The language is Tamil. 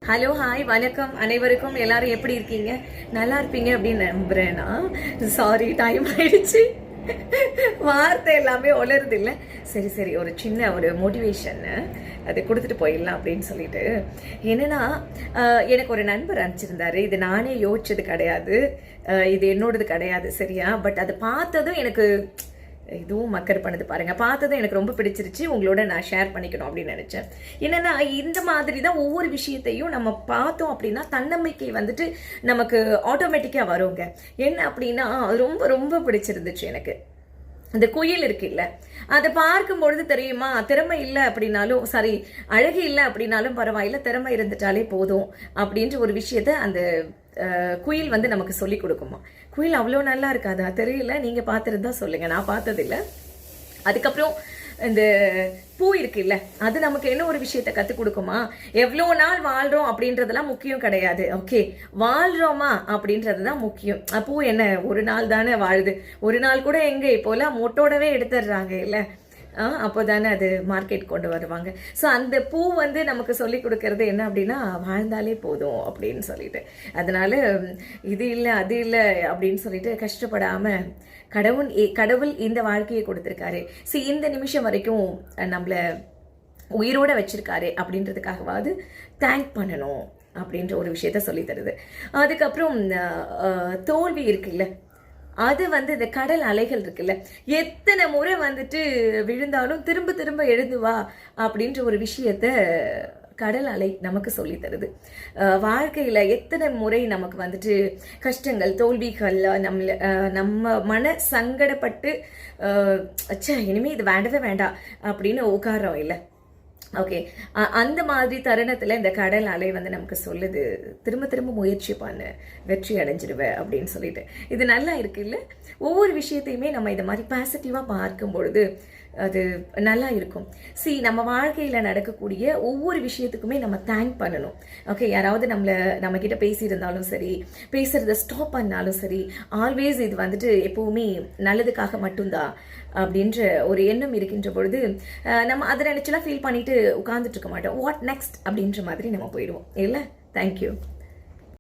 ஹலோ ஹாய் வணக்கம் அனைவருக்கும். எல்லாரும் எப்படி இருக்கீங்க? நல்லா இருப்பீங்க அப்படின்னு நம்புறேன்னா. சாரி, டைம் ஆயிடுச்சு, வார்த்தை எல்லாமே உளருது இல்லை. சரி சரி, ஒரு சின்ன ஒரு மோட்டிவேஷன் அது கொடுத்துட்டு போயிடலாம் அப்படின்னு சொல்லிட்டு. என்னன்னா, எனக்கு ஒரு நண்பர் அனுப்பிச்சிருந்தாரு. இது நானே யோசிச்சது கிடையாது, இது என்னோடது கிடையாது, சரியா? பட் அதை பார்த்ததும் எனக்கு இதுவும் மக்கர் பண்ணுது பாருங்க. பார்த்ததும் எனக்கு ரொம்ப பிடிச்சிருச்சு, உங்களோட நான் ஷேர் பண்ணிக்கணும் அப்படின்னு நினைச்சேன். என்னன்னா, இந்த மாதிரி தான் ஒவ்வொரு விஷயத்தையும் நம்ம பார்த்தோம் அப்படின்னா தன்னம்பிக்கை வந்துட்டு நமக்கு ஆட்டோமேட்டிக்காக வருங்க. என்ன அப்படின்னா, ரொம்ப ரொம்ப பிடிச்சிருந்துச்சு எனக்கு. அந்த குயில் இருக்கு இல்ல, அதை பார்க்கும் பொழுது தெரியுமா, திறமை இல்லை அப்படின்னாலும் சரி, அழகு இல்லை அப்படின்னாலும் பரவாயில்ல, திறமை இருந்துட்டாலே போதும் அப்படின்ற ஒரு விஷயத்த அந்த குயில் வந்து நமக்கு சொல்லி கொடுக்குமா. குயில் அவ்வளோ நல்லா இருக்காதா தெரியல, நீங்க பார்த்துருந்தா சொல்லுங்க, நான் பார்த்ததில்லை. அதுக்கப்புறம் இந்த பூ இருக்கு இல்ல, அது நமக்கு என்ன ஒரு விஷயத்த கற்றுக் கொடுக்குமா. எவ்வளோ நாள் வாழ்றோம் அப்படின்றதெல்லாம் முக்கியம் கிடையாது. ஓகே, வாழ்றோமா அப்படின்றது தான் முக்கியம். பூ என்ன ஒரு நாள் தானே வாழுது, ஒரு நாள் கூட எங்க இப்போலாம் மொட்டோடவே எடுத்துடுறாங்க இல்லை. அப்போ தானே அது மார்க்கெட் கொண்டு வருவாங்க. ஸோ அந்த பூ வந்து நமக்கு சொல்லி கொடுக்கறது என்ன அப்படின்னா, வாழ்ந்தாலே போதும் அப்படின்னு சொல்லிட்டு. அதனால இது இல்லை அது இல்லை அப்படின்னு சொல்லிட்டு கஷ்டப்படாம கடவுள் இந்த வாழ்க்கையை கொடுத்துருக்காரு. இந்த நிமிஷம் வரைக்கும் நம்மளை உயிரோட வச்சிருக்காரு அப்படின்றதுக்காகவாது தேங்க் பண்ணணும் அப்படின்ற ஒரு விஷயத்த சொல்லி தருது. அதுக்கப்புறம் தோல்வி இருக்குல்ல, அது வந்து இந்த கடல் அலைகள் இருக்குல்ல, எத்தனை முறை வந்துட்டு விழுந்தாலும் திரும்ப திரும்ப எழுந்து வா அப்படின்ற ஒரு விஷயத்த கடல் அலை நமக்கு சொல்லி தருது. வாழ்க்கையில எத்தனை முறை நமக்கு வந்துட்டு கஷ்டங்கள் தோல்விகள் நம்ம மன சங்கடப்பட்டு இனிமே இது வேண்டவே வேண்டாம் அப்படின்னு உட்காரோம் இல்லை. ஓகே, அந்த மாதிரி தருணத்தில் இந்த கடல் அலை வந்து நமக்கு சொல்லுது, திரும்ப திரும்ப முயற்சி பண்ணு, வெற்றி அடைஞ்சிடுவேன் அப்படின்னு சொல்லிட்டு. இது நல்லா இருக்கு இல்லை. ஒவ்வொரு விஷயத்தையுமே நம்ம இதை மாதிரி பாசிட்டிவாக பார்க்கும் பொழுது அது நல்லா இருக்கும். நம்ம வாழ்க்கையில் நடக்கக்கூடிய ஒவ்வொரு விஷயத்துக்குமே நம்ம தேங்க் பண்ணணும். ஓகே, யாராவது நம்ம கிட்ட பேசியிருந்தாலும் சரி, பேசுறத ஸ்டாப் பண்ணாலும் சரி, ஆல்வேஸ் இது வந்துட்டு எப்பவுமே நல்லதுக்காக மட்டும்தான் அப்படின்ற ஒரு எண்ணம் இருக்கின்ற பொழுது நம்ம அதை நினைச்செல்லாம் ஃபீல் பண்ணிட்டு உட்கார்ந்துட்டு இருக்க மாட்டோம். வாட் நெக்ஸ்ட் அப்படின்ற மாதிரி நம்ம போயிடுவோம் இல்லை. தேங்க்யூ.